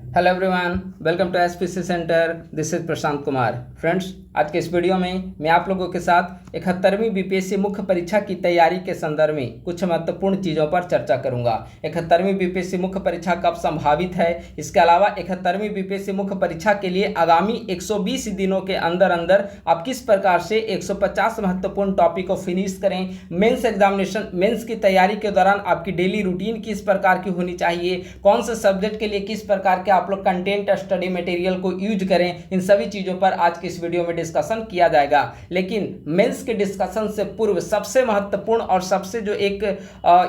Hello everyone, welcome to SPC centre. This is Prashant Kumar. Friends, आज के इस वीडियो में मैं आप लोगों के साथ 71वीं बीपीएससी मुख्य परीक्षा की तैयारी के संदर्भ में कुछ महत्वपूर्ण चीज़ों पर चर्चा करूंगा। 71वीं बीपीएससी मुख्य परीक्षा कब संभावित है, इसके अलावा 71वीं बीपीएससी मुख्य परीक्षा के लिए आगामी 120 दिनों के अंदर अंदर आप किस प्रकार से 150 महत्वपूर्ण टॉपिक को फिनिश करें। मेंस एग्जामिनेशन, मेंस की तैयारी के दौरान आपकी डेली रूटीन किस प्रकार की होनी चाहिए, कौन से सब्जेक्ट के लिए किस प्रकार के आप लोग कंटेंट स्टडी मटेरियल को यूज करें, इन सभी चीज़ों पर आज की इस वीडियो में डिस्कशन किया जाएगा। लेकिन मेंस के डिस्कशन से पूर्व सबसे महत्वपूर्ण और सबसे जो एक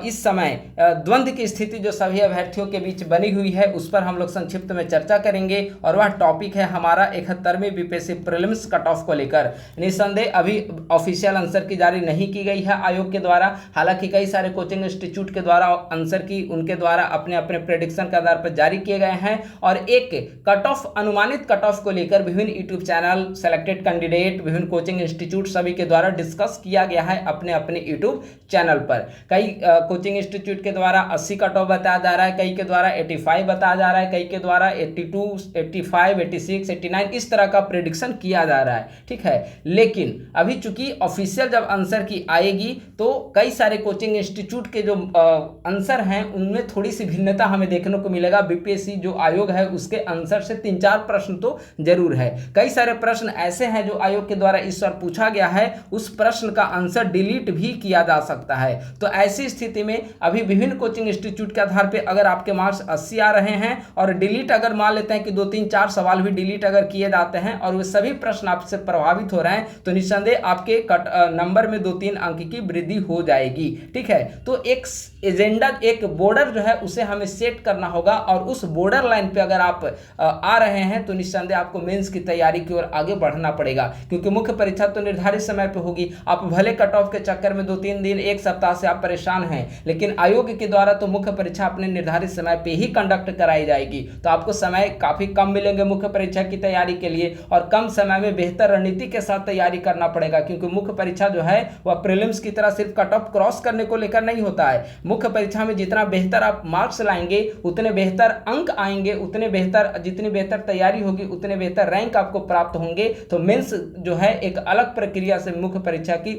इस समय द्वंद्व की स्थिति जो सभी अभ्यर्थियों के बीच बनी हुई है, उस पर हम लोग संक्षिप्त में चर्चा करेंगे। और वह टॉपिक है हमारा 71वीं बीपीएससी प्रीलिम्स कट ऑफ को लेकर। निस्संदेह अभी ऑफिशियल आंसर की जारी नहीं की गई है आयोग के द्वारा। हालांकि कई सारे कोचिंग इंस्टीट्यूट के द्वारा आंसर की उनके द्वारा अपने अपने प्रेडिक्शन के आधार पर जारी किए गए हैं। और एक कट ऑफ, अनुमानित कट ऑफ को लेकर विभिन्न यूट्यूब चैनल, सेलेक्टेड कैंडिडेट, विभिन्न कोचिंग इंस्टीट्यूट सभी के द्वारा डिस्कस किया गया है अपने अपने यूट्यूब चैनल पर। कई कोचिंग इंस्टीट्यूट के द्वारा 80 कट ऑफ बताया जा रहा है, कई के द्वारा 85 बताया जा रहा है, कई के द्वारा 82, 85, 86, 89 इस तरह का प्रेडिक्शन किया जा रहा है। ठीक है, लेकिन अभी चूंकि ऑफिशियल जब आंसर की आएगी तो कई सारे कोचिंग इंस्टीट्यूट के जो आंसर हैं उनमें थोड़ी सी भिन्नता हमें देखने को मिलेगा। बीपीएससी जो आयोग है उसके आंसर से 3-4 प्रश्न तो जरूर है। कई सारे प्रश्न ऐसे हैं जो आयोग के द्वारा इस बार पूछा गया है, उस प्रश्न का आंसर डिलीट भी किया जा सकता है। तो ऐसी स्थिति में अभी विभिन्न कोचिंग इंस्टीट्यूट के आधार पर अगर आपके मार्क्स 80 आ रहे हैं और डिलीट अगर मान लेते हैं कि 2-3-4 सवाल भी डिलीट अगर किए जाते हैं और वे सभी प्रश्न आपसे प्रभावित हो रहे हैं, तो निस्संदेह आपके नंबर में 2-3 अंक की वृद्धि हो जाएगी। ठीक है, तो एक एजेंडा, एक बॉर्डर जो है उसे हमें सेट करना होगा। और उस बॉर्डर लाइन पे अगर आप आ रहे हैं तो निस्संदेह आपको मेंस की तैयारी की ओर आगे बढ़ना पड़ेगा, क्योंकि मुख्य परीक्षा तो निर्धारित समय पे होगी। आप भले कट ऑफ के चक्कर में 2-3 दिन, एक सप्ताह से आप परेशान हैं, लेकिन आयोग के द्वारा तो मुख्य परीक्षा अपने निर्धारित समय पे ही कंडक्ट कराई जाएगी। तो आपको समय काफी कम मिलेंगे मुख्य परीक्षा की तैयारी के लिए, और कम समय में बेहतर रणनीति के साथ तैयारी करना पड़ेगा, क्योंकि मुख्य परीक्षा जो है वह प्रीलिम्स की तरह सिर्फ कट ऑफ क्रॉस करने को लेकर नहीं होता है। मुख्य परीक्षा में जितना बेहतर आप मार्क्स लाएंगे उतने बेहतर अंक आएंगे, उतने बेहतर, जितनी बेहतर तैयारी होगी उतने बेहतर रैंक आपको प्राप्त होंगे। तो मेंस जो है एक अलग प्रक्रिया से मुख्य परीक्षा की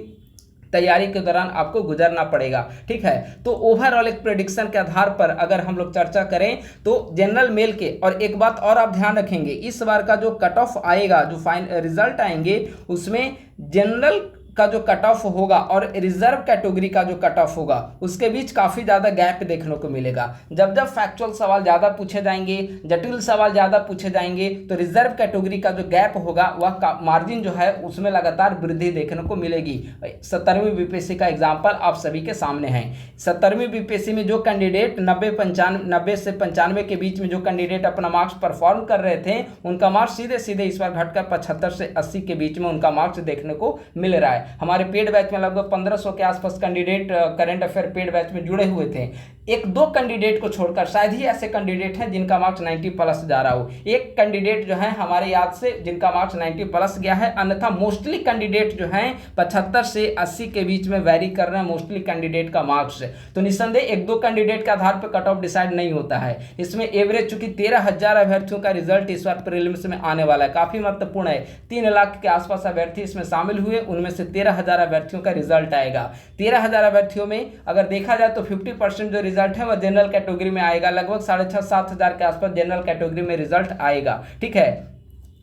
तैयारी के दौरान आपको गुजरना पड़ेगा। ठीक है, तो ओवरऑल एक प्रेडिक्शन के आधार पर अगर हम लोग चर्चा करें तो जनरल मेल के, और एक बात और आप ध्यान रखेंगे, इस बार का जो कट ऑफ आएगा, जो रिजल्ट आएंगे उसमें जनरल का जो कट ऑफ होगा और रिजर्व कैटेगरी का जो कट ऑफ होगा उसके बीच काफी ज्यादा गैप देखने को मिलेगा। जब जब फैक्चुअल सवाल ज्यादा पूछे जाएंगे, जटिल सवाल ज्यादा पूछे जाएंगे, तो रिजर्व कैटेगरी का जो गैप होगा वह मार्जिन जो है उसमें लगातार वृद्धि देखने को मिलेगी। 70वीं बीपीएससी का एग्जाम्पल आप सभी के सामने है। 70वीं बीपीएससी में जो कैंडिडेट 90 से 95 के बीच में जो कैंडिडेट अपना मार्क्स परफॉर्म कर रहे थे, उनका मार्क्स सीधे सीधे इस बार घटकर 75 से 80 के बीच में उनका मार्क्स देखने को मिल रहा है। हमारे पेड बैच में लगभग 1500 के आसपास candidate current affair paid batch में जुड़े हुए थे। 1-2 कैंडिडेट को छोड़कर शायद ही ऐसे कैंडिडेट हैं जिनका मार्क्स 90 प्लस जा रहा हो। एक कैंडिडेट जो है हमारे याद से जिनका मार्क्स 90 प्लस गया है, अन्यथा मोस्टली कैंडिडेट जो हैं 75 से 80 के बीच में वैरी कर रहे हैं मोस्टली कैंडिडेट का मार्क्स। तो निस्संदेह 1-2 कैंडिडेट के आधार पर कट ऑफ डिसाइड नहीं होता है। इसमें एवरेज चूंकि 13,000 अभ्यर्थियों का रिजल्ट इस बार प्रीलिम्स में आने वाला है, काफी महत्वपूर्ण है। 3 लाख के आसपास अभ्यर्थी इसमें शामिल हुए, उनमें से 13,000 अभ्यर्थियों का रिजल्ट आएगा। 13,000 अभ्यर्थियों में अगर देखा जाए तो 50% जो रिजल्ट है वह जनरल कैटेगरी में आएगा। लगभग 6,500-7 हजार के आसपास जनरल कैटेगरी में रिजल्ट आएगा। ठीक है,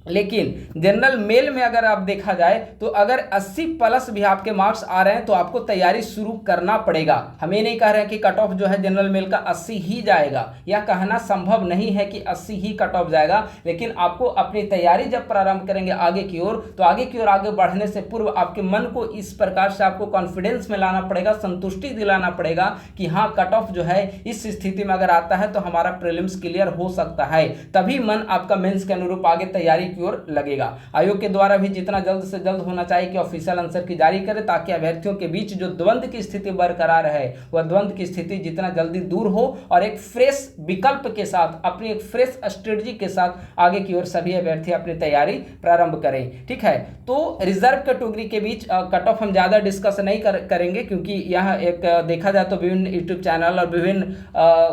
लेकिन जनरल मेल में अगर आप देखा जाए तो अगर 80 प्लस भी आपके मार्क्स आ रहे हैं तो आपको तैयारी शुरू करना पड़ेगा। हम ये नहीं कह रहे हैं कि कट ऑफ जो है जनरल मेल का 80 ही जाएगा, यह कहना संभव नहीं है कि 80 ही कट ऑफ जाएगा। लेकिन आपको अपनी तैयारी जब प्रारंभ करेंगे आगे की ओर, तो आगे की ओर आगे बढ़ने से पूर्व आपके मन को इस प्रकार से आपको कॉन्फिडेंस में लाना पड़ेगा, संतुष्टि दिलाना पड़ेगा कि हाँ कट ऑफ जो है इस स्थिति में अगर आता है तो हमारा प्रीलिम्स क्लियर हो सकता है। तभी मन आपका मेंस के अनुरूप आगे तैयारी की ओर लगेगा। आयोग के द्वारा भी जितना जल्द से जल्द होना चाहिए कि ऑफिशियल आंसर की जारी करे, ताकि अभ्यर्थियों के बीच जो द्वंद्व की स्थिति बरकरार है वह द्वंद्व की स्थिति जितना जल्दी दूर हो और एक फ्रेश विकल्प के साथ, अपनी एक फ्रेश स्ट्रेटजी के साथ आगे की ओर सभी अभ्यर्थी अपनी तैयारी प्रारंभ करें। ठीक है, तो रिजर्व कैटेगरी के बीच कट ऑफ हम ज़्यादा डिस्कस नहीं करेंगे, क्योंकि यह एक देखा जाए तो विभिन्न यूट्यूब चैनल और विभिन्न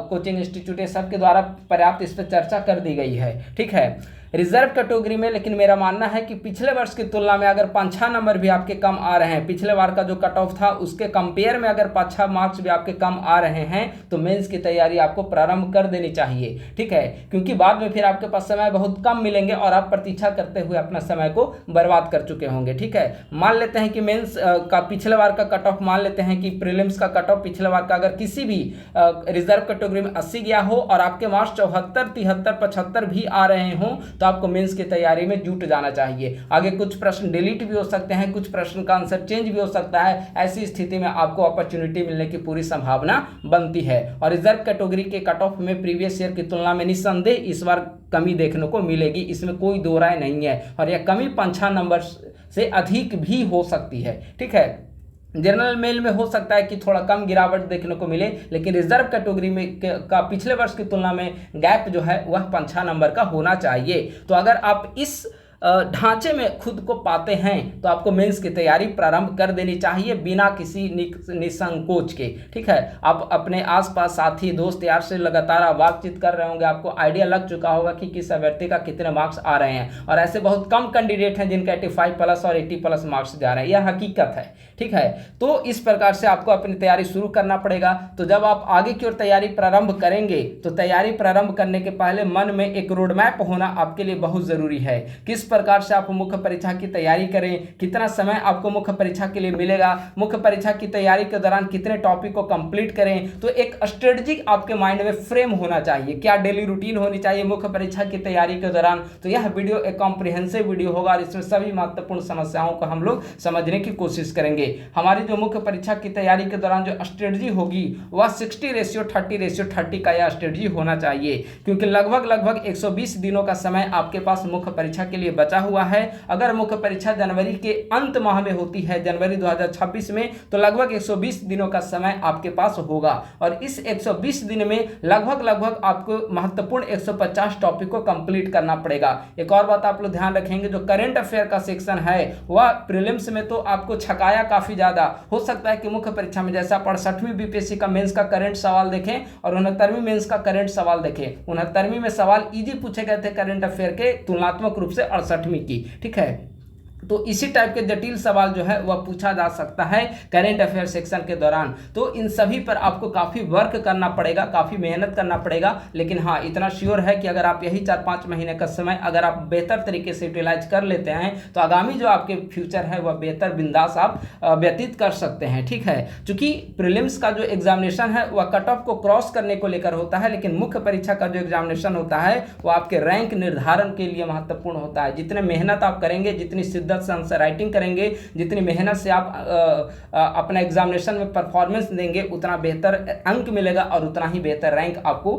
कोचिंग इंस्टीट्यूट सबके द्वारा पर्याप्त इस पर चर्चा कर दी गई है। ठीक है, रिजर्व कैटेगरी में लेकिन मेरा मानना है कि पिछले वर्ष की तुलना में अगर 5-6 नंबर भी आपके कम आ रहे हैं, पिछले बार का जो कट ऑफ था उसके कंपेयर में अगर 5-6 मार्क्स भी आपके कम आ रहे हैं तो मेंस की तैयारी आपको प्रारंभ कर देनी चाहिए। ठीक है, क्योंकि बाद में फिर आपके पास समय बहुत कम मिलेंगे और आप प्रतीक्षा करते हुए अपना समय को बर्बाद कर चुके होंगे। ठीक है, मान लेते हैं कि मेंस का पिछले बार का कट ऑफ, मान लेते हैं कि प्रीलिम्स का कट ऑफ पिछले बार का अगर किसी भी रिजर्व कैटेगरी में 80 गया हो और आपके मार्क्स 74, 73, 75 भी आ रहे हों तो आपको मेंस की तैयारी में जुट जाना चाहिए। आगे कुछ प्रश्न डिलीट भी हो सकते हैं, कुछ प्रश्न का आंसर चेंज भी हो सकता है। ऐसी स्थिति में आपको अपॉर्चुनिटी मिलने की पूरी संभावना बनती है और रिजर्व कैटेगरी के कट ऑफ में प्रीवियस ईयर की तुलना में निस्संदेह इस बार कमी देखने को मिलेगी, इसमें कोई दो राय नहीं है और यह कमी 5-6 नंबर से अधिक भी हो सकती है। ठीक है, जनरल मेल में हो सकता है कि थोड़ा कम गिरावट देखने को मिले, लेकिन रिजर्व कैटेगरी में का पिछले वर्ष की तुलना में गैप जो है वह 5-6 नंबर का होना चाहिए। तो अगर आप इस ढांचे में खुद को पाते हैं तो आपको मेंस की तैयारी प्रारंभ कर देनी चाहिए बिना किसी निसंकोच के। ठीक है, आप अपने आसपास साथी दोस्त यार से लगातार बातचीत कर रहे होंगे, आपको आइडिया लग चुका होगा कि किस अभ्यर्थी का कितने मार्क्स आ रहे हैं और ऐसे बहुत कम कैंडिडेट हैं जिनका 85+ और 80+ मार्क्स जा रहे हैं, यह हकीकत है। ठीक है, तो इस प्रकार से आपको अपनी तैयारी शुरू करना पड़ेगा। तो जब आप आगे की ओर तैयारी प्रारंभ करेंगे तो तैयारी प्रारंभ करने के पहले मन में एक रोड मैप होना आपके लिए बहुत जरूरी है। किस प्रकार से आप मुख्य परीक्षा की तैयारी करें, कितना समय आपको मुख्य परीक्षा के लिए मिलेगा, मुख्य परीक्षा की तैयारी के दौरान कितने टॉपिक को कंप्लीट करें, तो एक स्ट्रेटजी आपके माइंड में फ्रेम होना चाहिए। क्या डेली रूटीन होनी चाहिए मुख्य परीक्षा की तैयारी के दौरान। तो यह वीडियो एक कॉम्प्रिहेंसिव वीडियो होगा और इसमें सभी महत्वपूर्ण समस्याओं को हम लोग समझने की कोशिश करेंगे। हमारी जो मुख्य परीक्षा की तैयारी के दौरान जो स्ट्रेटजी होगी वह 60:30 का यह स्ट्रेटजी होना चाहिए, क्योंकि लगभग 120 दिनों का समय आपके पास मुख्य परीक्षा के लिए बचा हुआ है। अगर मुख्य परीक्षा जनवरी के अंत माह में होती है, जनवरी 2026 में, तो लगभग 120 दिनों का समय आपके पास होगा और इस 120 दिन में लगभग आपको महत्वपूर्ण 150 टॉपिक को कंप्लीट करना पड़ेगा। एक और बात आप लोग ध्यान रखेंगे, जो करंट अफेयर का सेक्शन है वह प्रीलिम्स में तो आपको छकाया काफी ज्यादा हो सकता है कि मुख्य परीक्षा में जैसा 68वीं बीपीएससी का मेंस का करंट सवाल देखें और 69वीं मेंस का करंट सवाल देखें। 69वीं में सवाल इजी पूछे गए थे करंट अफेयर के तुलनात्मक रूप से 68वीं की। ठीक है, तो इसी टाइप के जटिल सवाल जो है वह पूछा जा सकता है करेंट अफेयर सेक्शन के दौरान। तो इन सभी पर आपको काफ़ी वर्क करना पड़ेगा, काफ़ी मेहनत करना पड़ेगा। लेकिन हाँ, इतना श्योर है कि अगर आप यही 4-5 महीने का समय अगर आप बेहतर तरीके से यूटिलाइज कर लेते हैं तो आगामी जो आपके फ्यूचर है वह बेहतर बिंदास आप व्यतीत कर सकते हैं। ठीक है, चूंकि प्रीलिम्स का जो एग्जामिनेशन है वह कट ऑफ को क्रॉस करने को लेकर होता है, लेकिन मुख्य परीक्षा का जो एग्जामिनेशन होता है वह आपके रैंक निर्धारण के लिए महत्वपूर्ण होता है। जितने मेहनत आप करेंगे, जितनी शिद्दत से आंसर राइटिंग करेंगे, जितनी मेहनत से आप अपना एग्जामिनेशन में परफॉर्मेंस देंगे, उतना बेहतर अंक मिलेगा और उतना ही बेहतर रैंक आपको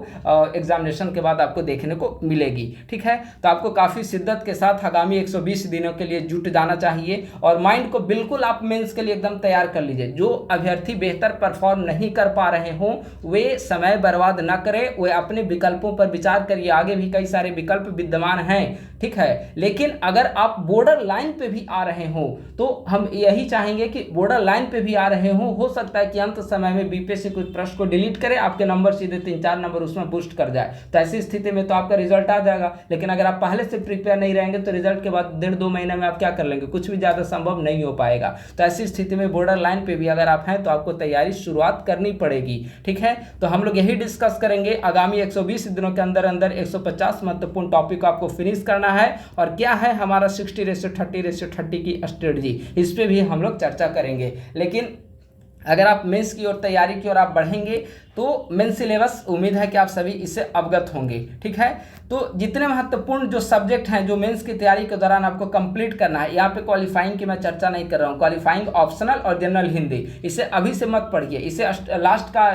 एग्जामिनेशन के बाद आपको देखने को मिलेगी। ठीक है, तो आपको काफ़ी शिद्दत के साथ आगामी 120 दिनों के लिए जुट जाना चाहिए और माइंड को बिल्कुल आप मेंस के लिए एकदम तैयार कर लीजिए। जो अभ्यर्थी बेहतर परफॉर्म नहीं कर पा रहे हों वे समय बर्बाद न करें, वे अपने विकल्पों पर विचार करिए। आगे भी कई सारे विकल्प विद्यमान हैं। ठीक है, लेकिन अगर आप बॉर्डर लाइन पे भी आ रहे हो तो हम यही चाहेंगे कि बॉर्डर लाइन पे भी आ रहे हो सकता है कि अंत समय में बीपीएससी कुछ प्रश्न को डिलीट करे, आपके नंबर सीधे 3-4 नंबर उसमें बूस्ट कर जाए। तो ऐसी स्थिति में तो आपका रिजल्ट आ जाएगा, लेकिन अगर आप पहले से प्रिपेयर नहीं रहेंगे तो रिजल्ट के बाद 1.5-2 महीने में आप क्या कर लेंगे, कुछ भी ज्यादा संभव नहीं हो पाएगा। तो ऐसी स्थिति में बॉर्डर लाइन पे भी अगर आप हैं तो आपको तैयारी शुरुआत करनी पड़ेगी। ठीक है, तो हम लोग यही डिस्कस करेंगे। आगामी 120 दिनों के अंदर 150 महत्वपूर्ण टॉपिक को आपको फिनिश करना है और क्या है हमारा 60:30 की स्ट्रेटजी, इस पे भी हम लोग चर्चा करेंगे। लेकिन अगर आप मेंस की ओर तैयारी की ओर आप बढ़ेंगे तो मेन सिलेबस उम्मीद है कि आप सभी इससे अवगत होंगे। ठीक है, तो जितने महत्वपूर्ण जो सब्जेक्ट हैं जो मेंस की तैयारी के दौरान आपको कंप्लीट करना है, यहाँ पे क्वालिफाइंग की मैं चर्चा नहीं कर रहा हूँ, क्वालिफाइंग ऑप्शनल और जनरल हिंदी, इसे अभी से मत पढ़िए, इसे लास्ट का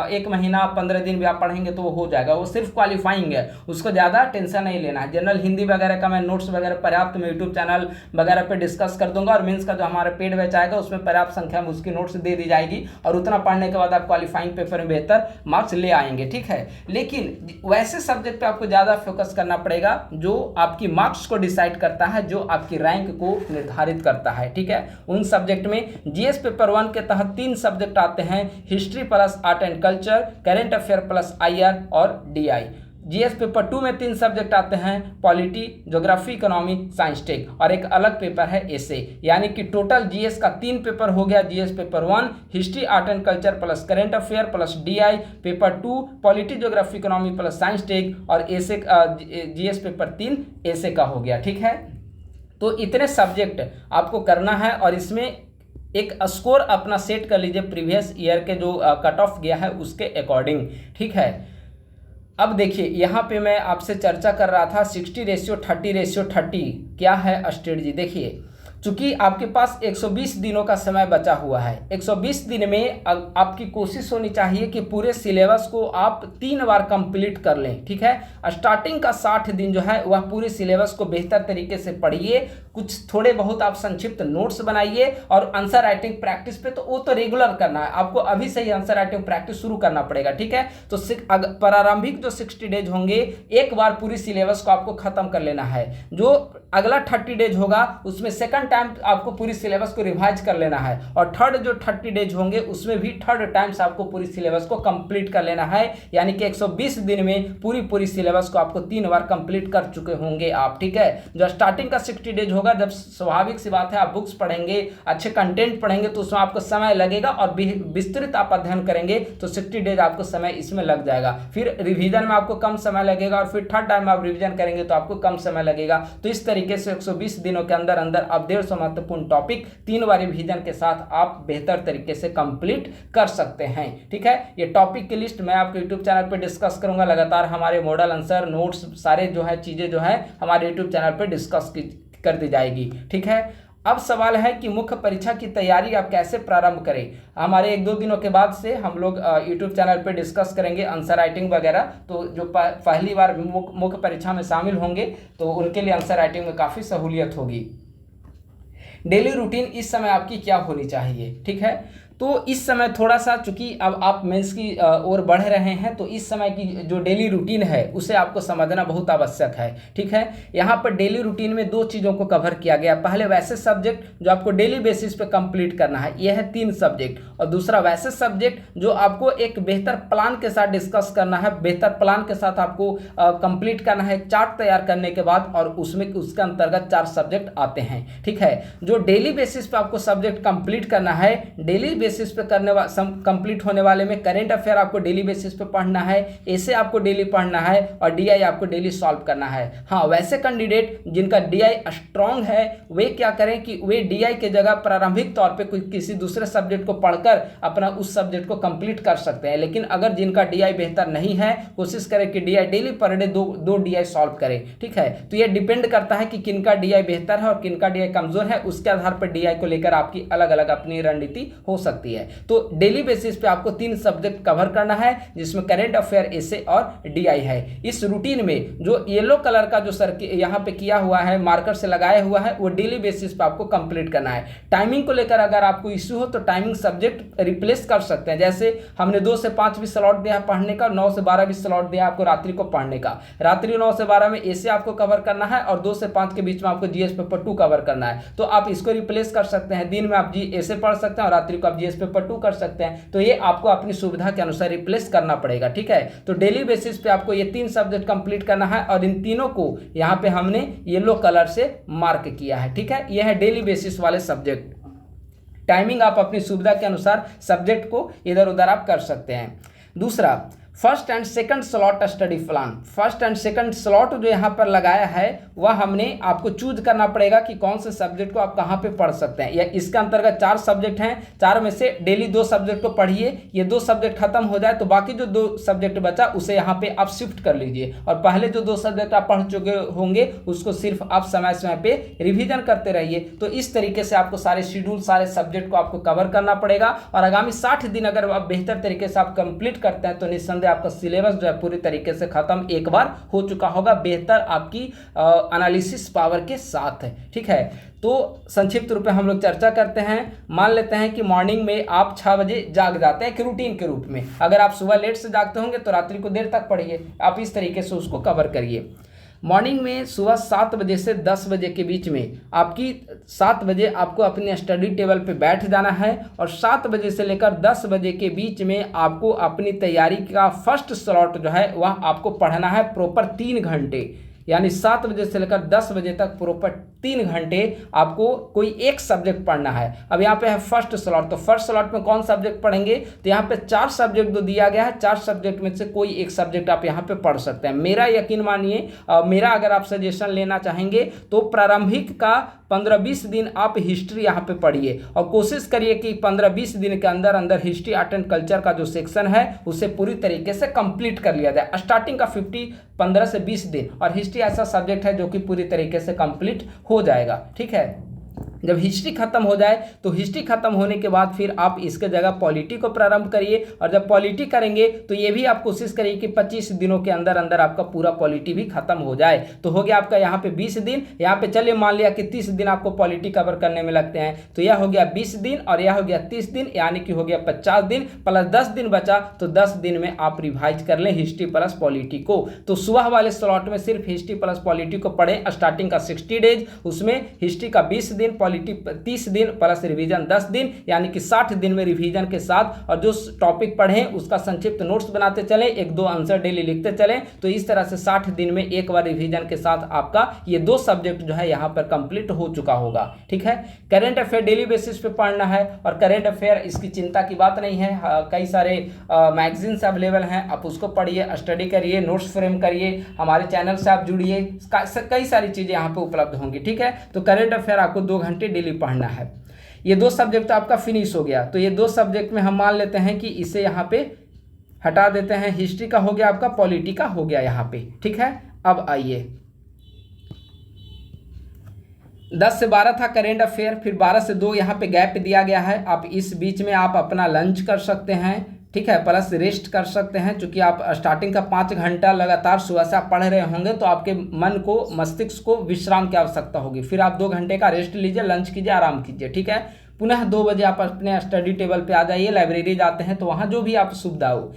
1 महीना 15 दिन भी आप पढ़ेंगे तो वो हो जाएगा, वो सिर्फ क्वालिफाइंग है, उसको ज़्यादा टेंशन नहीं लेना है। जनरल हिंदी वगैरह का मैं नोट्स वगैरह पर्याप्त मैं यूट्यूब चैनल वगैरह पर डिस्कस कर दूंगा, और मेंस का जो हमारा पेड बैच आएगा उसमें पर्याप्त संख्या में उसकी नोट्स दे दी जाएगी, और उतना पढ़ने के बाद आप क्वालिफाइंग पेपर में बेहतर मार्क्स ले आएंगे। ठीक है, लेकिन वैसे सब्जेक्ट पे आपको ज़्यादा फोकस करना पड़ेगा जो आपकी मार्क्स को डिसाइड करता है, जो आपकी रैंक को निर्धारित करता है। ठीक है, उन सब्जेक्ट में जीएस पेपर 1 के तहत 3 सब्जेक्ट आते हैं, history plus art and culture, current affair plus IR और डीआई। जीएस पेपर 2 में 3 सब्जेक्ट आते हैं, polity, geography, economy, science tech, और एक अलग पेपर है एसे। यानी कि टोटल जीएस का 3 पेपर हो गया, GS paper 1 history art and culture plus current affair plus DI, paper 2 polity, geography, economy plus science tech, और एसे जीएस पेपर 3 एसे का हो गया। ठीक है, तो इतने सब्जेक्ट आपको करना है, और इसमें एक स्कोर अपना सेट कर लीजिए प्रीवियस ईयर के जो कट ऑफ गया है उसके अकॉर्डिंग। ठीक है, अब देखिए यहाँ पे मैं आपसे चर्चा कर रहा था 60:30 क्या है स्ट्रेटजी। देखिए, चूंकि आपके पास 120 दिनों का समय बचा हुआ है, 120 दिन में आपकी कोशिश होनी चाहिए कि पूरे सिलेबस को आप 3 बार कंप्लीट कर लें। ठीक है, स्टार्टिंग का 60 दिन जो है वह पूरे सिलेबस को बेहतर तरीके से पढ़िए, कुछ थोड़े बहुत आप संक्षिप्त नोट्स बनाइए, और आंसर राइटिंग प्रैक्टिस पे तो वो तो रेगुलर करना है, आपको अभी से ही आंसर राइटिंग प्रैक्टिस शुरू करना पड़ेगा। ठीक है, तो प्रारंभिक जो 60 डेज होंगे एक बार पूरी सिलेबस को आपको खत्म कर लेना है, जो अगला 30 डेज होगा उसमें सेकंड टाइम आपको पूरी सिलेबस को रिवाइज कर लेना है, और थर्ड जो 30 डेज होंगे उसमें भी थर्ड टाइम्स आपको पूरी सिलेबस को कंप्लीट कर लेना है। यानी कि 120 दिन में पूरी सिलेबस को आपको 3 बार कंप्लीट कर चुके होंगे आप। ठीक है, जो स्टार्टिंग का 60 डेज होगा, जब स्वाभाविक सी बात है आप बुक्स पढ़ेंगे, अच्छे कंटेंट पढ़ेंगे तो उसमें आपको समय लगेगा, और विस्तृत आप अध्ययन करेंगे तो 60 डेज आपको समय इसमें लग जाएगा। फिर रिवीजन में आपको कम समय लगेगा, और फिर थर्ड टाइम आप रिवीजन करेंगे तो आपको कम समय लगेगा। तो इस तरीके से 120 दिनों के अंदर आप 150 महत्वपूर्ण टॉपिक 3 बार रिवीजन के साथ आप बेहतर तरीके से कंप्लीट कर सकते हैं। ठीक है, ये टॉपिक की लिस्ट मैं आपके यूट्यूब चैनल पे डिस्कस करूंगा, लगातार हमारे मॉडल आंसर नोट्स सारे जो है चीजें जो है हमारे यूट्यूब चैनल पे डिस्कस कर दी जाएगी। ठीक है, अब सवाल है कि मुख्य परीक्षा की तैयारी आप कैसे प्रारंभ करें। हमारे 1-2 दिनों के बाद से हम लोग यूट्यूब चैनल पे डिस्कस करेंगे आंसर राइटिंग वगैरह, तो जो पहली बार मुख्य परीक्षा में शामिल होंगे तो उनके लिए आंसर राइटिंग में काफ़ी सहूलियत होगी। डेली रूटीन इस समय आपकी क्या होनी चाहिए। ठीक है, तो इस समय थोड़ा सा, चूंकि अब आप मेंस की ओर बढ़ रहे हैं, तो इस समय की जो डेली रूटीन है उसे आपको समझना बहुत आवश्यक है। ठीक है, यहाँ पर डेली रूटीन में 2 चीज़ों को कवर किया गया। पहले वैसे सब्जेक्ट जो आपको डेली बेसिस पे कंप्लीट करना है, यह है 3 सब्जेक्ट, और दूसरा वैसे सब्जेक्ट जो आपको एक बेहतर प्लान के साथ डिस्कस करना है, बेहतर प्लान के साथ आपको कंप्लीट करना है, चार्ट तैयार करने के बाद, और उसमें उसके अंतर्गत 4 सब्जेक्ट आते हैं। ठीक है, जो डेली बेसिस पे आपको सब्जेक्ट कंप्लीट करना है, डेली बेसिस पे कंप्लीट होने वाले में करेंट अफेयर आपको डेली बेसिस पे पढ़ना है, ऐसे आपको डेली पढ़ना है, और डीआई आपको डेली सॉल्व करना है। हाँ, वैसे कैंडिडेट जिनका डीआई स्ट्रांग है वे क्या करें कि वे डीआई के जगह प्रारंभिक तौर पे कोई किसी दूसरे सब्जेक्ट को पढ़कर अपना उस सब्जेक्ट को कंप्लीट कर सकते हैं। लेकिन अगर जिनका डीआई बेहतर नहीं है, कोशिश करें कि DI daily per day 2 DI solve करें। ठीक है, तो ये डिपेंड करता है कि किनका डीआई बेहतर है और किनका डीआई कमजोर है, उसके आधार पर डीआई को लेकर आपकी अलग अलग अपनी रणनीति हो सकती है। तो डेली बेसिस पे आपको 3 सब्जेक्ट कवर करना है, जिसमें करेंट अफेयर, एसे और डीआई है। इस रूटीन में जो येलो कलर का जो यहाँ पे किया हुआ है, मार्कर से लगाया हुआ है, वो डेली बेसिस पे आपको कंप्लीट करना है। टाइमिंग को लेकर अगर आपको इश्यू हो तो टाइमिंग सब्जेक्ट रिप्लेस कर सकते हैं। जैसे हमने 2 से 5 भी स्लॉट दिया है पढ़ने का, 9 से 12 भी स्लॉट दिया आपको रात्रि को पढ़ने का। रात्रि 9 से 12 में एसे आपको कवर करना है, और 2 से 5 के बीच में आपको जीएस पेपर 2 कवर करना है। तो आप इसको रिप्लेस कर सकते हैं, दिन में आप एसे पढ़ सकते हैं और रात्रि को आप जीएस पेपर 2 कर सकते हैं। तो ये आपको अपनी सुविधा के अनुसार रिप्लेस करना पड़ेगा। ठीक है, तो डेली बेसिस पे आपको ये 3 सब्जेक्ट कंप्लीट करना है, और इन तीनों को यहाँ पे हमने येलो कलर से मार्क किया है। ठीक है, ये है डेली बेसिस वाले सब्जेक्ट। टाइमिंग आप अपनी सुविधा के अनुसार सब्जेक्ट को इधर उधर आप कर सकते हैं। दूसरा, first and second slot study plan, first and second slot जो यहाँ पर लगाया है वह हमने आपको चूज करना पड़ेगा कि कौन से सब्जेक्ट को आप कहाँ पे पढ़ सकते हैं। या इसके अंतर्गत 4 सब्जेक्ट हैं, 4 में से डेली 2 सब्जेक्ट को पढ़िए। ये 2 सब्जेक्ट खत्म हो जाए तो बाकी जो 2 सब्जेक्ट बचा उसे यहाँ पे आप शिफ्ट कर लीजिए, और पहले जो 2 सब्जेक्ट आप पढ़ चुके होंगे उसको सिर्फ आप समय समय पे रिविजन करते रहिए। तो इस तरीके से आपको सारे शेड्यूल, सारे सब्जेक्ट को आपको कवर करना पड़ेगा, और आगामी 60 दिन अगर आप बेहतर तरीके से आप कंप्लीट करते हैं तो निस्संदेह आपका सिलेबस जो है पूरी तरीके से खत्म एक बार हो चुका होगा, बेहतर आपकी एनालिसिस पावर के साथ है। ठीक है, तो संक्षिप्त रूप में हम लोग चर्चा करते हैं। मान लेते हैं कि मॉर्निंग में आप 6 बजे जाग जाते हैं, एक रूटीन के रूप में। अगर आप सुबह लेट से जागते होंगे तो रात्रि को देर तक पढ़िए, आप इस तरीके से उसको कवर करिए। मॉर्निंग में सुबह 7 बजे से 10 बजे के बीच में आपकी 7 बजे आपको अपने स्टडी टेबल पे बैठ जाना है, और 7 बजे से लेकर 10 बजे के बीच में आपको अपनी तैयारी का फर्स्ट स्लॉट जो है वह आपको पढ़ना है प्रॉपर 3 घंटे। यानी 7 बजे से लेकर 10 बजे तक प्रॉपर 3 घंटे आपको कोई एक सब्जेक्ट पढ़ना है। अब यहाँ पे है फर्स्ट स्लॉट, तो फर्स्ट स्लॉट में कौन सब्जेक्ट पढ़ेंगे, तो यहाँ पे 4 सब्जेक्ट जो दिया गया है, 4 सब्जेक्ट में से कोई एक सब्जेक्ट आप यहाँ पे पढ़ सकते हैं। मेरा यकीन मानिए, मेरा अगर आप सजेशन लेना चाहेंगे तो प्रारंभिक का 15-20 दिन आप हिस्ट्री यहाँ पे पढ़िए, और कोशिश करिए कि 15-20 दिन के अंदर अंदर हिस्ट्री, आर्ट एंड कल्चर का जो सेक्शन है उसे पूरी तरीके से कंप्लीट कर लिया जाए। स्टार्टिंग का 15 से 20 दिन, और हिस्ट्री ऐसा सब्जेक्ट है जो कि पूरी तरीके से कंप्लीट हो जाएगा। ठीक है, जब हिस्ट्री खत्म हो जाए तो हिस्ट्री खत्म होने के बाद फिर आप इसके जगह पॉलिटी को प्रारंभ करिए, और जब पॉलिटी करेंगे तो ये भी आप कोशिश करिए कि 25 दिनों के अंदर अंदर आपका पूरा पॉलिटी भी खत्म हो जाए। तो हो गया आपका यहाँ पे 20 दिन। यहाँ पे चलिए मान लिया कि 30 दिन आपको पॉलिटी कवर करने में लगते हैं, तो यह हो गया 20 दिन और यह हो गया 30 दिन, यानी कि हो गया 50 दिन प्लस 10 दिन बचा, तो 10 दिन में आप रिवाइज कर लें हिस्ट्री प्लस पॉलिटी को। तो सुबह वाले स्लॉट में सिर्फ हिस्ट्री प्लस पॉलिटी को पढ़ें, स्टार्टिंग का 60 डेज, उसमें हिस्ट्री का 20 दिन, पॉलिटी 30 दिन प्लस रिवीजन 10 दिन, यानी कि 60 दिन में रिवीजन के साथ, और जो टॉपिक पढ़ें उसका संक्षिप्त नोट्स बनाते चलें, 1-2 आंसर डेली लिखते चलें। तो इस तरह से 60 दिन में एक बार रिवीजन के साथ आपका ये 2 सब्जेक्ट जो है यहाँ पर कंप्लीट हो चुका होगा। ठीक है, करेंट अफेयर डेली बेसिस पे पढ़ना है, और करेंट अफेयर इसकी चिंता की बात नहीं है, कई सारे मैगजीन्स अवेलेबल हैं, आप उसको पढ़िए, स्टडी करिए, नोट्स फ्रेम करिए, हमारे चैनल से आप जुड़िए, कई सारी चीज़ें यहाँ पे उपलब्ध होंगी। ठीक है, तो करेंट अफेयर आपको 2 घंटे डेली पढ़ना है। ये 2 सब्जेक्ट तो आपका फिनिश हो गया, तो ये 2 सब्जेक्ट में हम मान लेते हैं कि इसे यहाँ पे हटा देते हैं। हिस्ट्री का हो गया आपका, पॉलिटी का हो गया यहाँ पे। ठीक है, अब आइए 10 से 12 था करेंट अफेयर, फिर 12 से 2 यहाँ पे गैप दिया गया है। आप इस बीच में आप अपना लंच कर सकते हैं, ठीक है, प्लस रेस्ट कर सकते हैं, क्योंकि आप स्टार्टिंग का 5 घंटा लगातार सुबह से आप पढ़ रहे होंगे तो आपके मन को, मस्तिष्क को विश्राम की आवश्यकता होगी। फिर आप 2 घंटे का रेस्ट लीजिए, लंच कीजिए, आराम कीजिए। ठीक है, पुनः 2 बजे आप अपने स्टडी टेबल पे आ जाइए, लाइब्रेरी जाते हैं तो वहाँ जो भी आप सुविधा हो।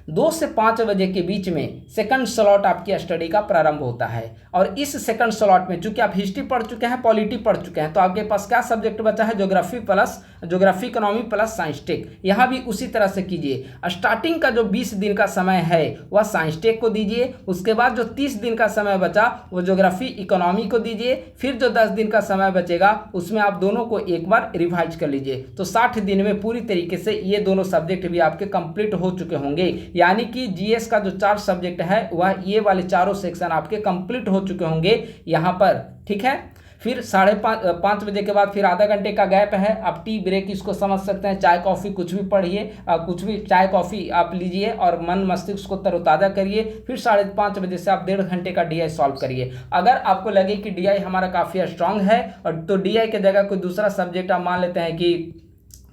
2 से 5 बजे के बीच में सेकंड स्लॉट आपकी स्टडी का प्रारंभ होता है, और इस सेकंड स्लॉट में चूंकि आप हिस्ट्री पढ़ चुके हैं, पॉलिटी पढ़ चुके हैं, तो आपके पास क्या सब्जेक्ट बचा है, geography economy plus science tech. यहाँ भी उसी तरह से कीजिए। स्टार्टिंग का जो 20 दिन का समय है वह साइंस टेक को दीजिए, उसके बाद जो 30 दिन का समय बचा वो ज्योग्राफी इकोनॉमी को दीजिए, फिर जो 10 दिन का समय बचेगा उसमें आप दोनों को एक बार रिवाइज कर लीजिए। तो 60 दिन में पूरी तरीके से ये दोनों सब्जेक्ट भी आपके कंप्लीट हो चुके होंगे, यानी कि जीएस का जो 4 सब्जेक्ट है वह ये वाले चारों सेक्शन आपके कंप्लीट हो चुके होंगे यहाँ पर। ठीक है, फिर 5:30 बजे के बाद फिर आधा घंटे का गैप है। आप टी ब्रेक इसको समझ सकते हैं, चाय कॉफ़ी कुछ भी पढ़िए, कुछ भी चाय कॉफ़ी आप लीजिए और मन मस्तिष्क को तरोताज़ा करिए। फिर 5:30 बजे से आप 1.5 घंटे का डीआई सॉल्व करिए। अगर आपको लगे कि डीआई हमारा काफ़ी स्ट्रांग है, और तो डीआई के जगह कोई दूसरा सब्जेक्ट आप मान लेते हैं कि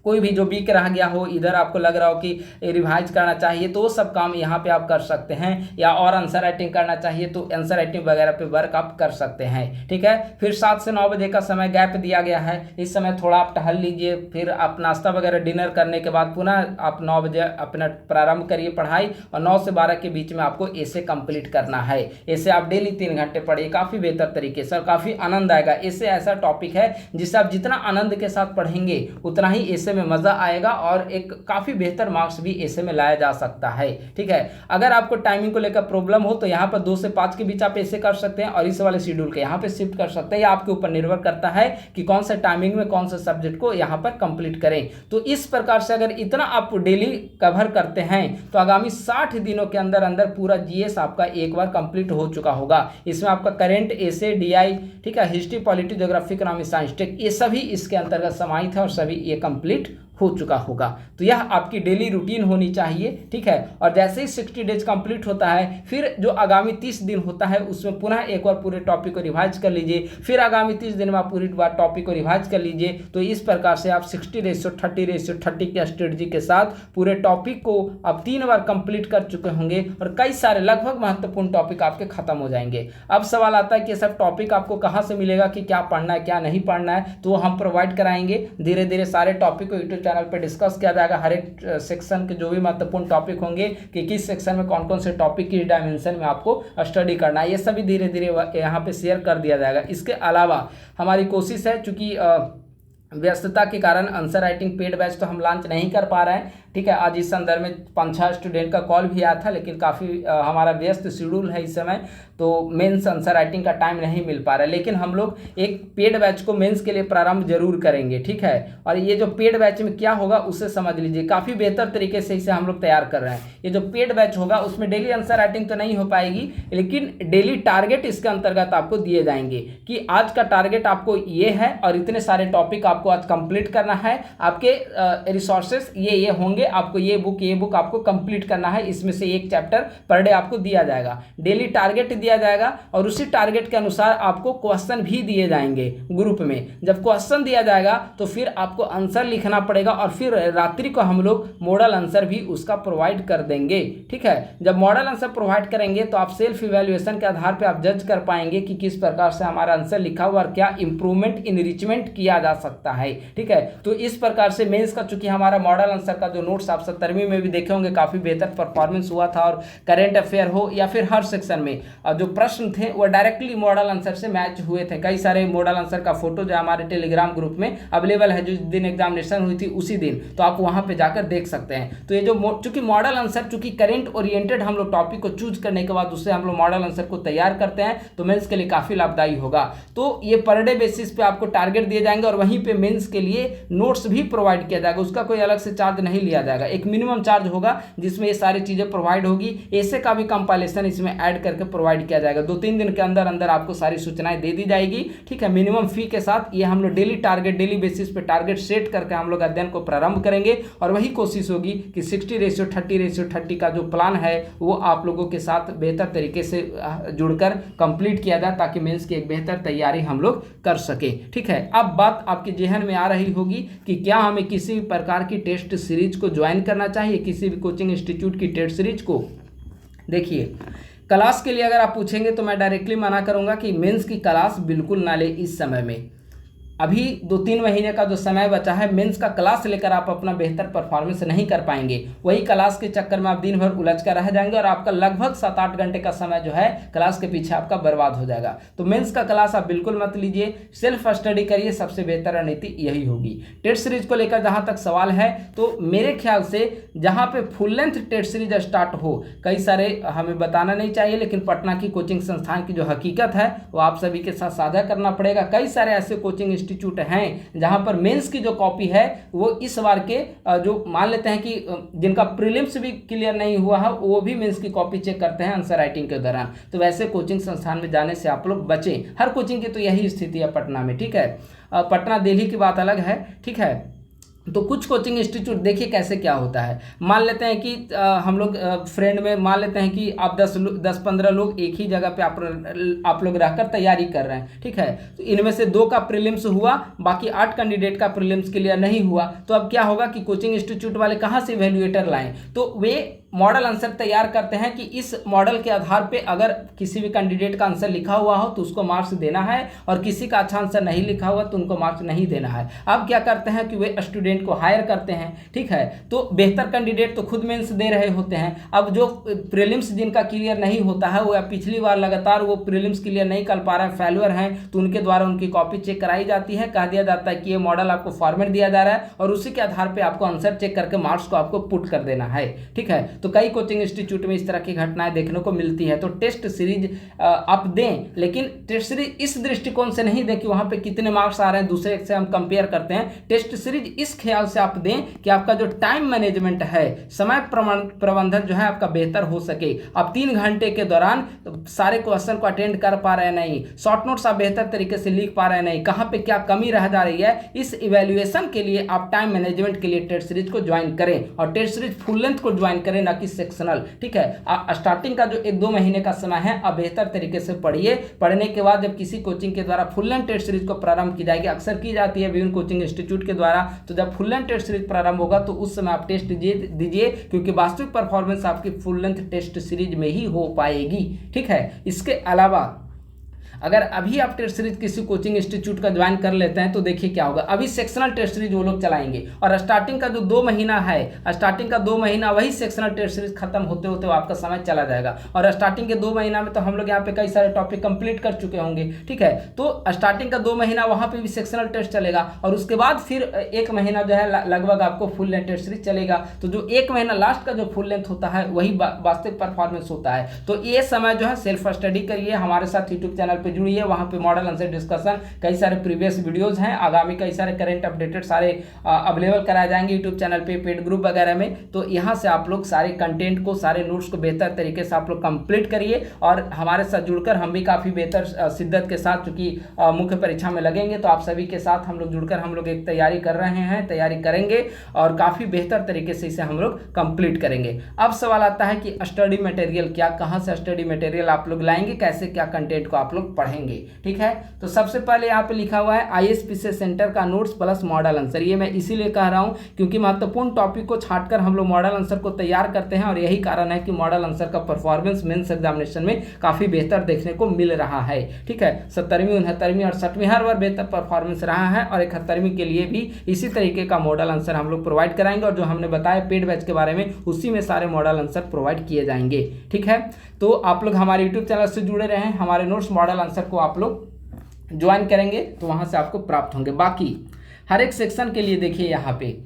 कोई भी जो वीक रह गया हो, इधर आपको लग रहा हो कि रिवाइज करना चाहिए, तो वो सब काम यहाँ पे आप कर सकते हैं, या और आंसर राइटिंग करना चाहिए तो आंसर राइटिंग वगैरह पे वर्क आप कर सकते हैं। ठीक है, फिर 7 से 9 बजे का समय गैप दिया गया है, इस समय थोड़ा आप टहल लीजिए, फिर आप नाश्ता वगैरह डिनर करने के बाद पुनः आप 9 बजे अपना प्रारंभ करिए पढ़ाई, और 9 से 12 के बीच में आपको ऐसे कंप्लीट करना है। ऐसे आप डेली 3 घंटे पढ़िए, काफ़ी बेहतर तरीके से, और काफ़ी आनंद आएगा। ऐसे ऐसा टॉपिक है जिससे आप जितना आनंद के साथ पढ़ेंगे उतना ही ऐसे ऐसे में मज़ा आएगा और एक काफ़ी बेहतर मार्क्स भी ऐसे में लाया जा सकता है। ठीक है, अगर आपको टाइमिंग को लेकर प्रॉब्लम हो तो यहाँ पर 2 से 5 के बीच आप ऐसे कर सकते हैं और इस वाले शेड्यूल के यहाँ पे शिफ्ट कर सकते हैं। आपके ऊपर निर्भर करता है कि कौन सा टाइमिंग में कौन सा सब्जेक्ट को यहाँ पर कंप्लीट करें। तो इस प्रकार से अगर इतना आप डेली कवर करते हैं तो आगामी 60 दिनों के अंदर अंदर पूरा जीएस आपका एक बार कंप्लीट हो चुका होगा। इसमें आपका करंट, एसे, डीआई, ठीक है, history, polity, geography, economic, science, tech, ये सभी इसके अंतर्गत समाहित है और सभी ये कंप्लीट हो चुका होगा। तो यह आपकी डेली रूटीन होनी चाहिए। ठीक है, और जैसे ही 60 डेज कंप्लीट होता है फिर जो आगामी 30 दिन होता है उसमें पुनः एक बार पूरे टॉपिक को रिवाइज कर लीजिए, फिर आगामी 30 दिन में आप पूरी बार टॉपिक को रिवाइज कर लीजिए। तो इस प्रकार से आप 60:30:30 की स्ट्रेटजी के साथ पूरे टॉपिक को आप 3 बार कंप्लीट कर चुके होंगे और कई सारे लगभग महत्वपूर्ण टॉपिक आपके खत्म हो जाएंगे। अब सवाल आता है कि सब टॉपिक आपको कहाँ से मिलेगा, कि क्या पढ़ना है क्या नहीं पढ़ना है, तो हम प्रोवाइड कराएंगे। धीरे धीरे सारे टॉपिक को यूट्यूब चैनल पे डिस्कस किया जाएगा। हर एक सेक्शन के जो भी महत्वपूर्ण टॉपिक होंगे कि किस सेक्शन में कौन कौन से टॉपिक की डायमेंशन में आपको स्टडी करना है, ये सभी धीरे धीरे यहाँ पे शेयर कर दिया जाएगा। इसके अलावा हमारी कोशिश है, चूंकि व्यस्तता के कारण आंसर राइटिंग पेड बैच तो हम लॉन्च नहीं कर पा रहे हैं। ठीक है, आज इस संदर्भ में 5-6 स्टूडेंट का कॉल भी आया था, लेकिन काफ़ी हमारा व्यस्त शेड्यूल है इस समय, तो मेंस आंसर राइटिंग का टाइम नहीं मिल पा रहा है। लेकिन हम लोग एक पेड बैच को मेंस के लिए प्रारंभ जरूर करेंगे। ठीक है, और ये जो पेड बैच में क्या होगा उसे समझ लीजिए, काफ़ी बेहतर तरीके से इसे हम लोग तैयार कर रहे हैं। ये जो पेड बैच होगा उसमें डेली आंसर राइटिंग तो नहीं हो पाएगी, लेकिन डेली टारगेट इसके अंतर्गत आपको दिए जाएंगे कि आज का टारगेट आपको ये है और इतने सारे टॉपिक आपको आज कंप्लीट करना है। आपके रिसोर्सेस ये होंगे, आपको ये बुक आपको कंप्लीट करना है। इसमें से एक चैप्टर पर डे आपको दिया जाएगा, डेली टारगेट दिया जाएगा और उसी टारगेट के अनुसार आपको क्वेश्चन भी दिए जाएंगे ग्रुप में। जब क्वेश्चन दिया जाएगा तो फिर आपको आंसर लिखना पड़ेगा और फिर रात्रि को हम लोग मॉडल आंसर भी उसका प्रोवाइड कर देंगे। ठीक है, जब मॉडल आंसर प्रोवाइड करेंगे तो आप सेल्फ इवैल्यूएशन के आधार पर आप जज कर पाएंगे कि किस प्रकार से हमारा आंसर लिखा हुआ और क्या इंप्रूवमेंट, इनरिचमेंट किया जा सकता है। ठीक है, तो इस प्रकार से मेंस का चूंकि हमारा मॉडल आंसर का जो नोट्स आप 70वीं में भी देखे होंगे, काफी बेहतर परफॉर्मेंस हुआ था। और करंट अफेयर हो या फिर हर सेक्शन में जो प्रश्न थे वो डायरेक्टली मॉडल आंसर से मैच हुए थे। कई सारे मॉडल आंसर का फोटो जो हमारे टेलीग्राम ग्रुप में अवेलेबल है, जिस दिन एग्जामिनेशन हुई थी उसी दिन, तो आप वहां पे जाकर देख सकते हैं। तो ये जो चूंकि मॉडल आंसर, चूंकि करंट ओरिएंटेड हम लोग टॉपिक को चूज करने के बाद उससे हम लोग मॉडल आंसर को तैयार करते हैं, तो मेंस के लिए काफी लाभदायी होगा। तो ये पर डे बेसिस पे आपको टारगेट दिए जाएंगे और वहीं पे मेंस के लिए नोट्स भी प्रोवाइड किया जाएगा। उसका कोई अलग से चार्ज नहीं लिया जाएगा, एक मिनिमम चार्ज होगा जिसमें ये सारी चीजें प्रोवाइड होगी। ऐसे का भी कंपाइलेशन इसमें ऐड करके प्रोवाइड किया जाएगा। 2-3 दिन के अंदर अंदर आपको सारी सूचनाएं दे दी जाएगी। ठीक है, मिनिमम फी के साथ ये हम लोग डेली टारगेट, डेली बेसिस पे टारगेट सेट करके हम लोग अध्ययन को प्रारंभ करेंगे और वही कोशिश होगी कि 60:30:30 का जो प्लान है वो आप लोगों के साथ बेहतर तरीके से जुड़कर कंप्लीट किया जाए, ताकि मेंस की एक बेहतर तैयारी हम लोग कर सके। ठीक है, अब बात आपके जेहन में आ रही होगी कि क्या हमें किसी भी प्रकार की टेस्ट सीरीज को ज्वाइन करना चाहिए, किसी भी कोचिंग इंस्टीट्यूट की टेस्ट सीरीज को। देखिए, क्लास के लिए अगर आप पूछेंगे तो मैं डायरेक्टली मना करूंगा कि मेंस की क्लास बिल्कुल ना ले इस समय में। अभी 2-3 महीने का जो समय बचा है, मेंस का क्लास लेकर आप अपना बेहतर परफॉर्मेंस नहीं कर पाएंगे। वही क्लास के चक्कर में आप दिन भर उलझ कर रह जाएंगे और आपका लगभग 7-8 घंटे का समय जो है क्लास के पीछे आपका बर्बाद हो जाएगा। तो मेंस का क्लास आप बिल्कुल मत लीजिए, सेल्फ स्टडी करिए, सबसे बेहतर रणनीति यही होगी। टेस्ट सीरीज को लेकर जहां तक सवाल है, तो मेरे ख्याल से जहां पे full length test series start हो, कई सारे हमें बताना नहीं चाहिए, लेकिन पटना की कोचिंग संस्थान की जो हकीकत है वो आप सभी के साथ साझा करना पड़ेगा। कई सारे ऐसे कोचिंग इंस्टीट्यूट हैं जहां पर मेंस की जो कॉपी है वो इस बार के जो मान लेते हैं कि जिनका प्रीलिम्स भी क्लियर नहीं हुआ है, वो भी मेंस की कॉपी चेक करते हैं आंसर राइटिंग के दौरान। तो वैसे कोचिंग संस्थान में जाने से आप लोग बचें। हर कोचिंग की तो यही स्थिति है पटना में। ठीक है, पटना दिल्ली की बात अलग है। ठीक है, तो कुछ कोचिंग इंस्टीट्यूट देखिए कैसे क्या होता है। मान लेते हैं कि हम लोग फ्रेंड में मान लेते हैं कि आप 10-15 लोग एक ही जगह पे आप लोग रहकर तैयारी कर रहे हैं। ठीक है, तो इनमें से 2 का प्रीलिम्स हुआ, बाकी 8 कैंडिडेट का प्रीलिम्स क्लियर नहीं हुआ। तो अब क्या होगा कि कोचिंग इंस्टीट्यूट वाले कहाँ से इवैल्यूएटर लाएं, तो वे मॉडल आंसर तैयार करते हैं कि इस मॉडल के आधार पे अगर किसी भी कैंडिडेट का आंसर लिखा हुआ हो तो उसको मार्क्स देना है, और किसी का अच्छा आंसर नहीं लिखा हुआ तो उनको मार्क्स नहीं देना है। अब क्या करते हैं कि वे स्टूडेंट को हायर करते हैं, ठीक है। तो बेहतर कैंडिडेट तो खुद मेंस दे रहे होते हैं, अब जो प्रीलिम्स जिनका क्लियर नहीं होता है वो पिछली बार लगातार वो प्रीलिम्स क्लियर नहीं कर पा रहा है, फेल्यूर हैं, तो उनके द्वारा उनकी कॉपी चेक कराई जाती है, कह दिया जाता है कि ये मॉडल आपको फॉर्मेट दिया जा रहा है और उसी के आधार पर आपको आंसर चेक करके मार्क्स को आपको पुट कर देना है, ठीक है। तो कई कोचिंग इंस्टीट्यूट में इस तरह की घटनाएं देखने को मिलती है। तो टेस्ट सीरीज आप दें, लेकिन टेस्ट सीरीज इस दृष्टिकोण से नहीं दें कि वहां पे कितने मार्क्स आ रहे हैं, दूसरे से हम कंपेयर करते हैं। टेस्ट सीरीज इस ख्याल से आप दें कि आपका जो टाइम मैनेजमेंट है, समय प्रबंधन जो है आपका बेहतर हो सके। आप 3 घंटे के दौरान सारे क्वेश्चन को अटेंड कर पा रहे हैं नहीं, शॉर्ट नोट्स आप बेहतर तरीके से लिख पा रहे हैं नहीं, कहां पे क्या कमी रह जा रही है, इस इवैल्यूएशन के लिए आप टाइम मैनेजमेंट के लिए टेस्ट सीरीज को ज्वाइन करें, और टेस्ट सीरीज फुल लेंथ को ज्वाइन करें, ना कि सेक्शनल, ठीक है। स्टार्टिंग का जो 1-2 महीने का समय है आप बेहतर तरीके से पढ़िए। पढ़ने के बाद जब किसी कोचिंग के द्वारा फुल लेंथ टेस्ट सीरीज को प्रारंभ की जाएगी, अक्सर की जाती है विभिन्न कोचिंग इंस्टीट्यूट के द्वारा, तो जब फुल लेंथ टेस्ट सीरीज प्रारंभ होगा तो उस समय आप टेस्ट दीजिए, क्योंकि वास्तविक परफॉर्मेंस आपकी फुल लेंथ टेस्ट सीरीज में ही हो पाएगी, ठीक है। इसके अलावा अगर अभी आप टेस्ट सीरीज किसी कोचिंग इंस्टीट्यूट का ज्वाइन कर लेते हैं तो देखिए क्या होगा, अभी सेक्शनल टेस्ट सीरीज वो लोग चलाएंगे, और स्टार्टिंग का जो 2 महीना है, स्टार्टिंग का 2 महीना वही सेक्शनल टेस्ट सीरीज खत्म होते होते आपका समय चला जाएगा, और स्टार्टिंग के 2 महीना में तो हम लोग यहाँ पे कई सारे टॉपिक कंप्लीट कर चुके होंगे, ठीक है। तो स्टार्टिंग का 2 महीना वहाँ पे भी सेक्शनल टेस्ट चलेगा, और उसके बाद फिर 1 महीना जो है लगभग आपको फुल लेंथ टेस्ट सीरीज चलेगा। तो जो 1 महीना लास्ट का जो फुल लेंथ होता है वही वास्तविक परफॉर्मेंस होता है। तो ये समय जो है सेल्फ स्टडी करिए, हमारे साथ यूट्यूब चैनल पर जुड़िए, वहाँ पे मॉडल आंसर डिस्कशन, कई सारे प्रीवियस वीडियोस हैं, आगामी कई सारे करंट अपडेटेड सारे अवेलेबल कराए जाएंगे यूट्यूब चैनल पे, पेड ग्रुप वगैरह में। तो यहाँ से आप लोग सारे कंटेंट को, सारे नोट्स को बेहतर तरीके से आप लोग कंप्लीट करिए, और हमारे साथ जुड़कर हम भी काफ़ी बेहतर शिद्दत के साथ, चूँकि मुख्य परीक्षा में लगेंगे तो आप सभी के साथ हम लोग जुड़कर हम लोग एक तैयारी कर रहे हैं, तैयारी करेंगे और काफ़ी बेहतर तरीके से इसे हम लोग कंप्लीट करेंगे। अब सवाल आता है कि स्टडी मटेरियल क्या, कहाँ से स्टडी मटेरियल आप लोग लाएंगे, कैसे क्या कंटेंट को आप लोग पढ़ेंगे, ठीक है। तो सबसे पहले यहाँ पे लिखा हुआ है ISPC सेंटर का नोट्स प्लस मॉडल आंसर। ये मैं इसीलिए कह रहा हूँ क्योंकि महत्वपूर्ण टॉपिक को छांटकर हम लोग मॉडल आंसर को तैयार करते हैं, और यही कारण है कि मॉडल आंसर का परफॉर्मेंस मेंस एग्जामिनेशन में काफ़ी बेहतर देखने को मिल रहा है, ठीक है। 70वीं 69वीं और 60वीं हर बार बेहतर परफॉर्मेंस रहा है, और 71वीं के लिए भी इसी तरीके का मॉडल आंसर हम लोग प्रोवाइड कराएंगे, और जो हमने बताया पेड बैच के बारे में उसी में सारे मॉडल आंसर प्रोवाइड किए जाएंगे, ठीक है। तो आप लोग हमारे यूट्यूब चैनल से जुड़े रहें, हमारे नोट्स मॉडल आंसर को आप लोग ज्वाइन करेंगे तो वहाँ से आपको प्राप्त होंगे। बाकी हर एक सेक्शन के लिए देखिए, यहाँ पे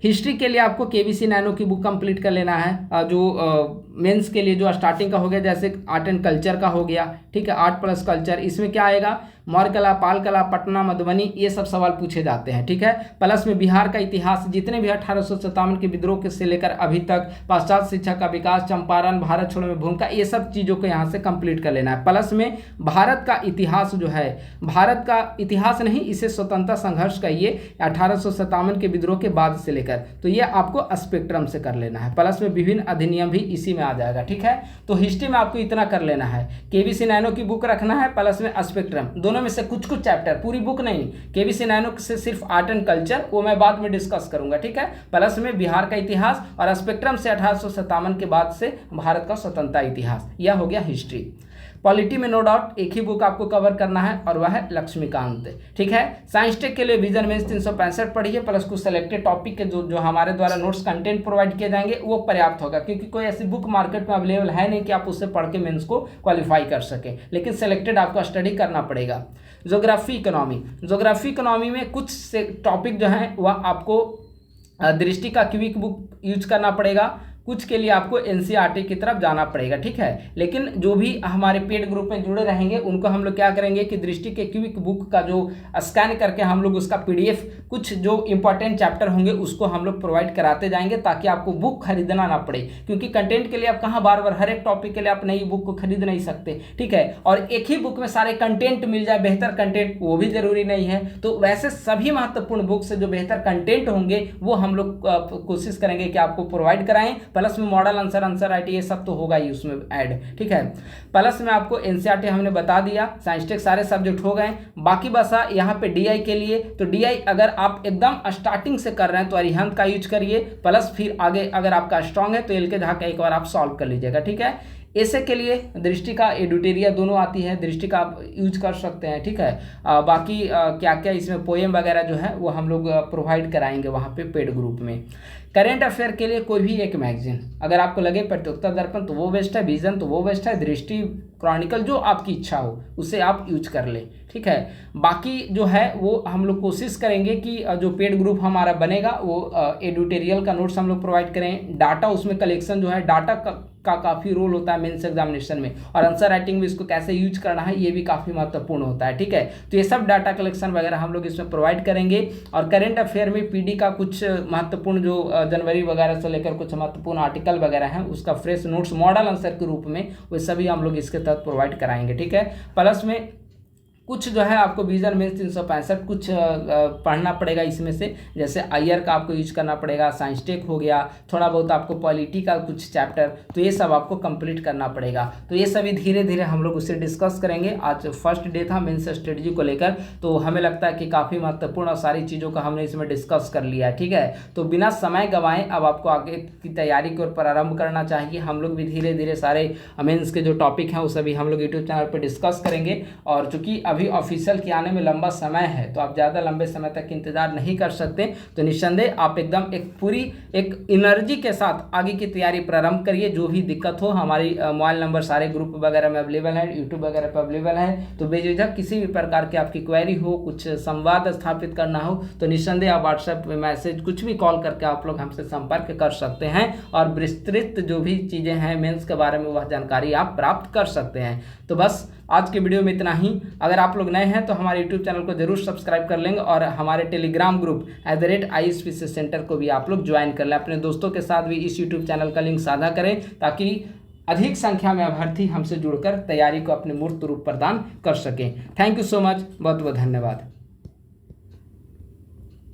हिस्ट्री के लिए आपको KBC नैनो की बुक कंप्लीट कर लेना है, जो मेंस के लिए जो स्टार्टिंग का हो गया, जैसे आर्ट एंड कल्चर का हो गया, ठीक है, आर्ट प्लस कल्चर, इसमें क्या आएगा, मौर्य कला, पाल कला, पटना, मधुबनी, ये सब सवाल पूछे जाते हैं, ठीक है। प्लस में बिहार का इतिहास, जितने भी 1857 के विद्रोह के से लेकर अभी तक, पाश्चात्य शिक्षा का विकास, चंपारण, भारत छोड़ो में भूमिका, ये सब चीज़ों को यहाँ से कंप्लीट कर लेना है। प्लस में भारत का इतिहास जो है, भारत का इतिहास नहीं, इसे स्वतंत्रता संघर्ष कहिए, 1857 के विद्रोह के बाद से लेकर, तो ये आपको स्पेक्ट्रम से कर लेना है। प्लस में विभिन्न अधिनियम भी इसी में आ जाएगा, ठीक है। तो हिस्ट्री में आपको इतना कर लेना है, KBC नैनो की बुक रखना है, प्लस में स्पेक्ट्रम, दोनों में से कुछ कुछ चैप्टर, पूरी बुक नहीं। KBC नैनो से सिर्फ आर्ट एंड कल्चर, वो मैं बाद में डिस्कस करूंगा, ठीक है। प्लस में बिहार का इतिहास, और स्पेक्ट्रम से 1857 के बाद से भारत का स्वतंत्रता इतिहास, यह हो गया हिस्ट्री। पॉलिटी में नो डाउट एक ही बुक आपको कवर करना है, और वह है लक्ष्मीकांत, ठीक है। साइंस टेक के लिए विजन मेंस 365 पढ़िए, प्लस कुछ सेलेक्टेड टॉपिक के जो हमारे द्वारा नोट्स कंटेंट प्रोवाइड किए जाएंगे वो पर्याप्त होगा, क्योंकि कोई ऐसी बुक मार्केट में अवेलेबल है नहीं कि आप उससे पढ़ के मेंस को क्वालिफाई कर सकें, लेकिन सेलेक्टेड आपको स्टडी करना पड़ेगा। ज्योग्राफी इकोनॉमी में कुछ से टॉपिक जो हैं वह आपको दृष्टि का क्विक बुक यूज करना पड़ेगा, कुछ के लिए आपको NCERT की तरफ जाना पड़ेगा, ठीक है। लेकिन जो भी हमारे पेड ग्रुप में जुड़े रहेंगे उनको हम लोग क्या करेंगे कि दृष्टि के क्विक बुक का जो स्कैन करके हम लोग उसका PDF, कुछ जो इंपॉर्टेंट चैप्टर होंगे उसको हम लोग प्रोवाइड कराते जाएंगे, ताकि आपको बुक खरीदना ना पड़े, क्योंकि कंटेंट के लिए आप कहाँ बार बार हर एक टॉपिक के लिए आप नई बुक को खरीद नहीं सकते, ठीक है। और एक ही बुक में सारे कंटेंट मिल जाए, बेहतर कंटेंट, वो भी जरूरी नहीं है। तो वैसे सभी महत्वपूर्ण बुक से जो बेहतर कंटेंट होंगे वो हम लोग कोशिश करेंगे कि आपको प्रोवाइड कराएं, प्लस में मॉडल आंसर, आंसर राइटिंग, ये सब तो होगा ही उसमें ऐड, ठीक है। प्लस में आपको एनसीईआरटी हमने बता दिया, साइंस टेक सारे सब्जेक्ट हो गए। बाकी बसा यहाँ पे डीआई के लिए, तो डीआई अगर आप एकदम स्टार्टिंग से कर रहे हैं तो अरिहंत का यूज करिए, प्लस फिर आगे अगर आपका स्ट्रांग है तो एलके झा का एक बार आप सॉल्व कर लीजिएगा, ठीक है। ऐसे के लिए दृष्टि का, एडिटोरियल दोनों आती है, दृष्टि का आप यूज कर सकते हैं, ठीक है। बाकी क्या क्या इसमें पोएम वगैरह जो है वो हम लोग प्रोवाइड कराएंगे वहाँ पे पेड ग्रुप में। करेंट अफेयर के लिए कोई भी एक मैगजीन अगर आपको लगे, प्रतियोगिता दर्पण तो वो बेस्ट है, विजन तो वो बेस्ट है, दृष्टि, क्रॉनिकल, जो आपकी इच्छा हो उसे आप यूज कर लें, ठीक है। बाकी जो है वो हम लोग कोशिश करेंगे कि जो पेड ग्रुप हमारा बनेगा वो एडिटोरियल का नोट्स हम लोग प्रोवाइड करें। डाटा उसमें कलेक्शन जो है, डाटा का काफ़ी रोल होता है मेंस एग्जामिनेशन में, और आंसर राइटिंग में इसको कैसे यूज करना है ये भी काफ़ी महत्वपूर्ण होता है, ठीक है। तो ये सब डाटा कलेक्शन वगैरह हम लोग इसमें प्रोवाइड करेंगे। और करेंट अफेयर में पीडी का कुछ महत्वपूर्ण जो जनवरी वगैरह से लेकर कुछ महत्वपूर्ण आर्टिकल वगैरह हैं उसका फ्रेश नोट्स मॉडल आंसर के रूप में वो सभी हम लोग इसके तहत प्रोवाइड कराएंगे, ठीक है। प्लस में कुछ जो है आपको विजन मेंस 365 कुछ पढ़ना पड़ेगा इसमें से, जैसे आईआर का आपको यूज करना पड़ेगा, साइंस टेक हो गया, थोड़ा बहुत आपको पॉलिटी का कुछ चैप्टर, तो ये सब आपको कंप्लीट करना पड़ेगा। तो ये सभी धीरे धीरे हम लोग उससे डिस्कस करेंगे। आज फर्स्ट डे था मेंस स्ट्रेटजी को लेकर, तो हमें लगता है कि काफ़ी महत्वपूर्ण और सारी चीज़ों का हमने इसमें डिस्कस कर लिया है, ठीक है। तो बिना समय गंवाए अब आपको आगे की तैयारी की ओर प्रारंभ करना चाहिए। हम लोग भी धीरे धीरे सारे मेंस के जो टॉपिक हैं वो सभी हम लोग यूट्यूब चैनल पर डिस्कस करेंगे। और चूंकि अभी ऑफिशियल के आने में लंबा समय है तो आप ज़्यादा लंबे समय तक इंतजार नहीं कर सकते, तो निस्संदेह आप एकदम एक पूरी एक एनर्जी के साथ आगे की तैयारी प्रारंभ करिए। जो भी दिक्कत हो, हमारी मोबाइल नंबर सारे ग्रुप वगैरह में अवेलेबल है, यूट्यूब वगैरह पर अवेलेबल है, तो बेझिझक किसी भी प्रकार की आपकी क्वेरी हो, कुछ संवाद स्थापित करना हो तो निस्संदेह आप व्हाट्सएप पे मैसेज, कुछ भी कॉल करके आप लोग हमसे संपर्क कर सकते हैं और विस्तृत जो भी चीज़ें हैं मेंस के बारे में वह जानकारी आप प्राप्त कर सकते हैं। तो बस आज के वीडियो में इतना ही। अगर आप लोग नए हैं तो हमारे यूट्यूब चैनल को जरूर सब्सक्राइब कर लेंगे और हमारे टेलीग्राम ग्रुप @ISPC सेंटर को भी आप लोग ज्वाइन कर लें। अपने दोस्तों के साथ भी इस यूट्यूब चैनल का लिंक साझा करें ताकि अधिक संख्या में अभ्यर्थी हमसे जुड़कर तैयारी को अपने मूर्त रूप प्रदान कर सकें। थैंक यू सो मच, बहुत बहुत धन्यवाद।